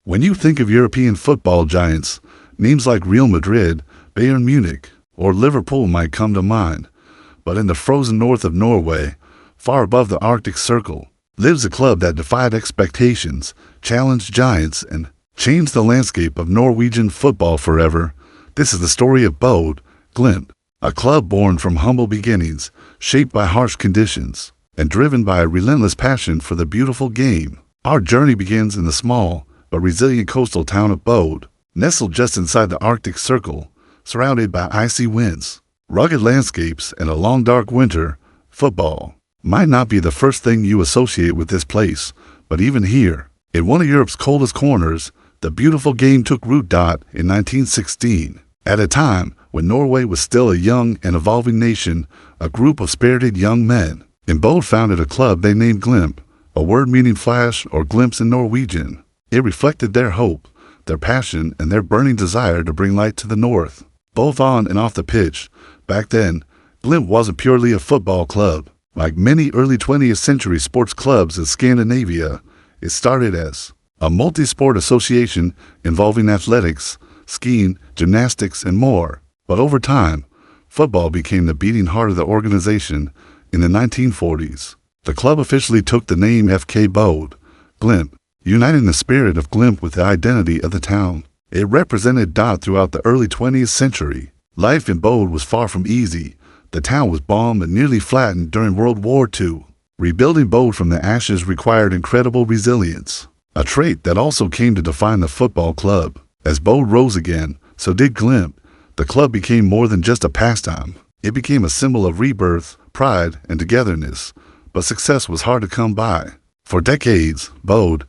When you think of European football giants, names like Real Madrid, Bayern Munich, or Liverpool might come to mind. But in the frozen north of Norway, far above the Arctic Circle, lives a club that defied expectations, challenged giants, and changed the landscape of Norwegian football forever. This is the story of Bodø, Glimt, a club born from humble beginnings, shaped by harsh conditions, and driven by a relentless passion for the beautiful game. Our journey begins in the small but resilient coastal town of Bodø, nestled just inside the Arctic Circle, surrounded by icy winds, rugged landscapes, and a long dark winter. Football might not be the first thing you associate with this place, but even here, in one of Europe's coldest corners, the beautiful game took root. In 1916, at a time when Norway was still a young and evolving nation, a group of spirited young men in Bodø founded a club they named Glimt, a word meaning flash or glimpse in Norwegian. It reflected their hope, their passion, and their burning desire to bring light to the north, both on and off the pitch. Back then, Glimt wasn't purely a football club. Like many early 20th century sports clubs in Scandinavia, it started as a multi-sport association involving athletics, skiing, gymnastics, and more. But over time, football became the beating heart of the organization. In the 1940s, the club officially took the name FK Bodø, Glimt, uniting the spirit of Glimt with the identity of the town. It represented throughout the early 20th century. Life in Bodø was far from easy. The town was bombed and nearly flattened during World War II. Rebuilding Bodø from the ashes required incredible resilience, a trait that also came to define the football club. As Bodø rose again, so did Glimt. The club became more than just a pastime. It became a symbol of rebirth, pride, and togetherness. But success was hard to come by. For decades, Bodø,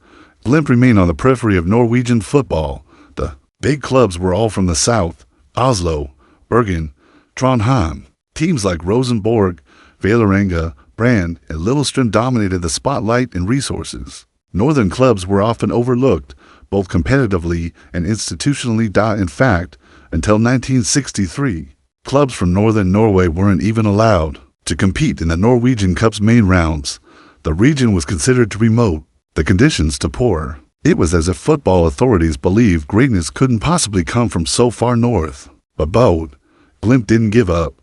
Glimt remained on the periphery of Norwegian football. The big clubs were all from the south: Oslo, Bergen, Trondheim. Teams like Rosenborg, Vålerenga, Brann, and Lillestrøm dominated the spotlight and resources. Northern clubs were often overlooked, both competitively and institutionally. In fact, until 1963, clubs from Northern Norway weren't even allowed to compete in the Norwegian Cup's main rounds. The region was considered too remote, the conditions too poor. It was as if football authorities believed greatness couldn't possibly come from so far north. But Bodø, Glimt didn't give up.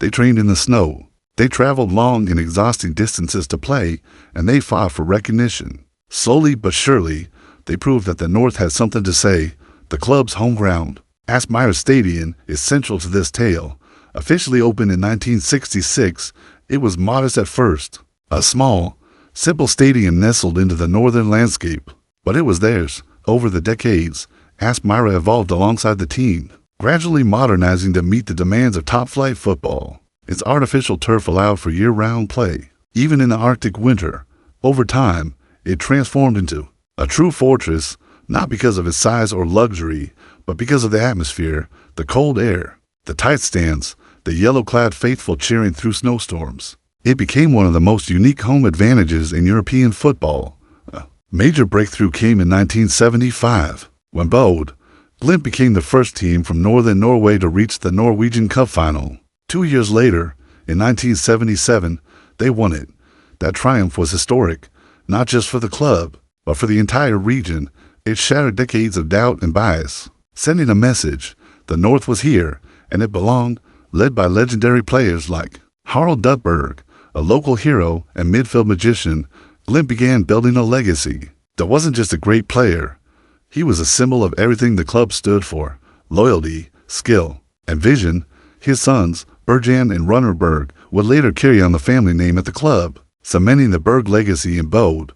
They trained in the snow. They traveled long and exhausting distances to play, and they fought for recognition. Slowly but surely, they proved that the North had something to say. The club's home ground, Aspmyra Stadion, is central to this tale. Officially opened in 1966, it was modest at first, a small, simple stadium nestled into the northern landscape. But it was theirs. Over the decades, Aspmyra evolved alongside the team, gradually modernizing to meet the demands of top-flight football. Its artificial turf allowed for year-round play, even in the Arctic winter. Over time, it transformed into a true fortress, not because of its size or luxury, but because of the atmosphere, the cold air, the tight stands, the yellow-clad faithful cheering through snowstorms. It became one of the most unique home advantages in European football. A major breakthrough came in 1975, when Bodø, Glimt became the first team from Northern Norway to reach the Norwegian Cup final. 2 years later, in 1977, they won it. That triumph was historic, not just for the club, but for the entire region. It shattered decades of doubt and bias, sending a message: the North was here, and it belonged. Led by legendary players like Harald Dutberg, a local hero and midfield magician, Glimt began building a legacy. That wasn't just a great player. He was a symbol of everything the club stood for: loyalty, skill, and vision. His sons, Berjan and Runnerberg, would later carry on the family name at the club, cementing the Berg legacy in Bodø.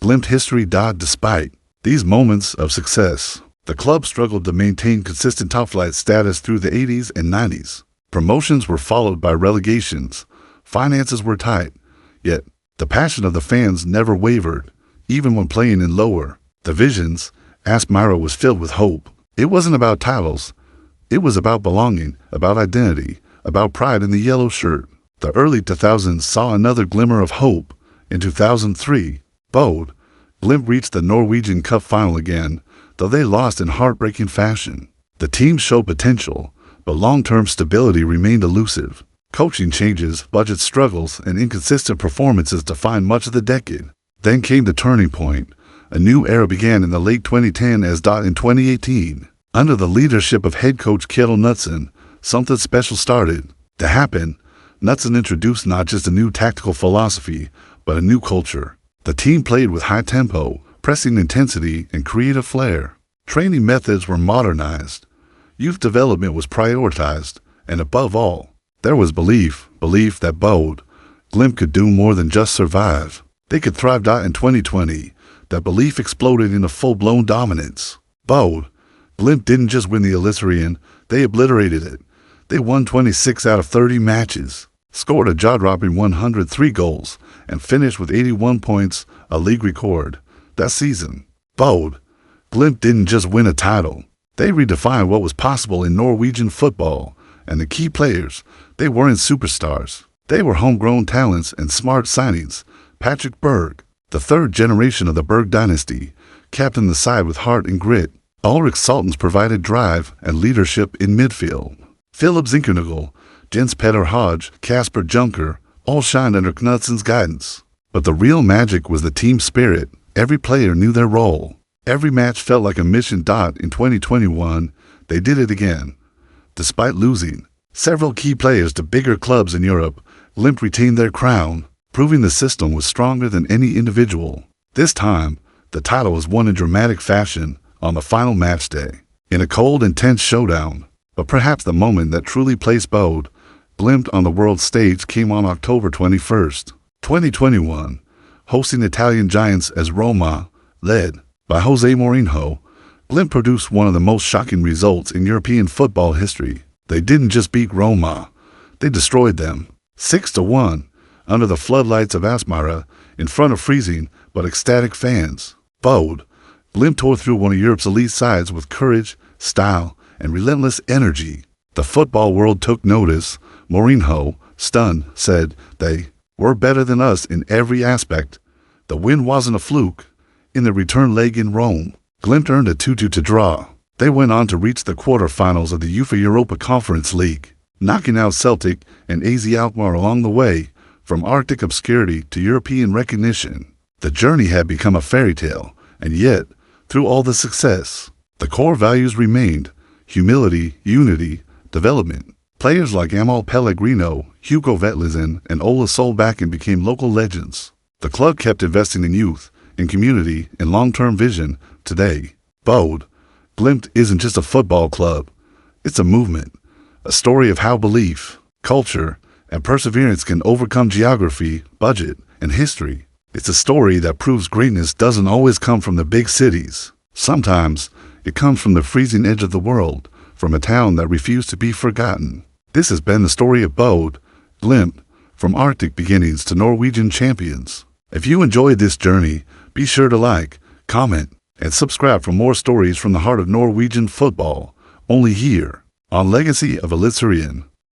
Glimt history. Despite these moments of success, the club struggled to maintain consistent top-flight status through the 80s and 90s. Promotions were followed by relegations. Finances were tight, yet the passion of the fans never wavered. Even when playing in lower divisions, Aspmyra was filled with hope. It wasn't about titles. It was about belonging, about identity, about pride in the yellow shirt. The early 2000s saw another glimmer of hope. In 2003, Bodø, Glimt reached the Norwegian Cup final again, though they lost in heartbreaking fashion. The team showed potential, but long-term stability remained elusive. Coaching changes, budget struggles, and inconsistent performances defined much of the decade. Then came the turning point. A new era began in the late 2010 as in 2018. Under the leadership of head coach Kjetil Knutsen, something special started to happen. Knutsen introduced not just a new tactical philosophy, but a new culture. The team played with high tempo, pressing intensity, and creative flair. Training methods were modernized. Youth development was prioritized, and above all, there was belief that Bodø, Glimt could do more than just survive. They could thrive. In 2020, that belief exploded into full-blown dominance. Bodø, Glimt didn't just win the Eliteserien, they obliterated it. They won 26 out of 30 matches, scored a jaw-dropping 103 goals, and finished with 81 points, a league record. That season, Bodø, Glimt didn't just win a title. They redefined what was possible in Norwegian football, and the key players, they weren't superstars. They were homegrown talents and smart signings. Patrick Berg, the third generation of the Berg dynasty, captained the side with heart and grit. Ulrik Saltens provided drive and leadership in midfield. Philip Zinkernagel, Jens Petter Hodge, Kasper Junker, all shined under Knutsen's guidance. But the real magic was the team spirit. Every player knew their role. Every match felt like a mission. In 2021, they did it again. Despite losing several key players to bigger clubs in Europe, Glimt retained their crown, proving the system was stronger than any individual. This time, the title was won in dramatic fashion on the final match day, in a cold, intense showdown. But perhaps the moment that truly placed Bodø, Glimt on the world stage came on October 21st, 2021, hosting Italian giants as Roma, led by Jose Mourinho. Glimt produced one of the most shocking results in European football history. They didn't just beat Roma, they destroyed them. 6-1, under the floodlights of Aspmyra, in front of freezing but ecstatic fans. Bodø, Glimt tore through one of Europe's elite sides with courage, style, and relentless energy. The football world took notice. Mourinho, stunned, said they were better than us in every aspect. The win wasn't a fluke. In the return leg in Rome, Glimt earned a 2-2 to draw. They went on to reach the quarterfinals of the UEFA Europa Conference League, knocking out Celtic and AZ Alkmaar along the way, from Arctic obscurity to European recognition. The journey had become a fairy tale, and yet, through all the success, the core values remained: humility, unity, development. Players like Amal Pellegrino, Hugo Vetlesen, and Ola Solbakken became local legends. The club kept investing in youth, in community, and long-term vision. Today, Bodø, Glimt isn't just a football club. It's a movement, a story of how belief, culture, and perseverance can overcome geography, budget, and history. It's a story that proves greatness doesn't always come from the big cities. Sometimes, it comes from the freezing edge of the world, from a town that refused to be forgotten. This has been the story of Bodø, Glimt, from Arctic beginnings to Norwegian champions. If you enjoyed this journey, be sure to like, comment, and subscribe for more stories from the heart of Norwegian football, only here on Legacy of Eliteserien.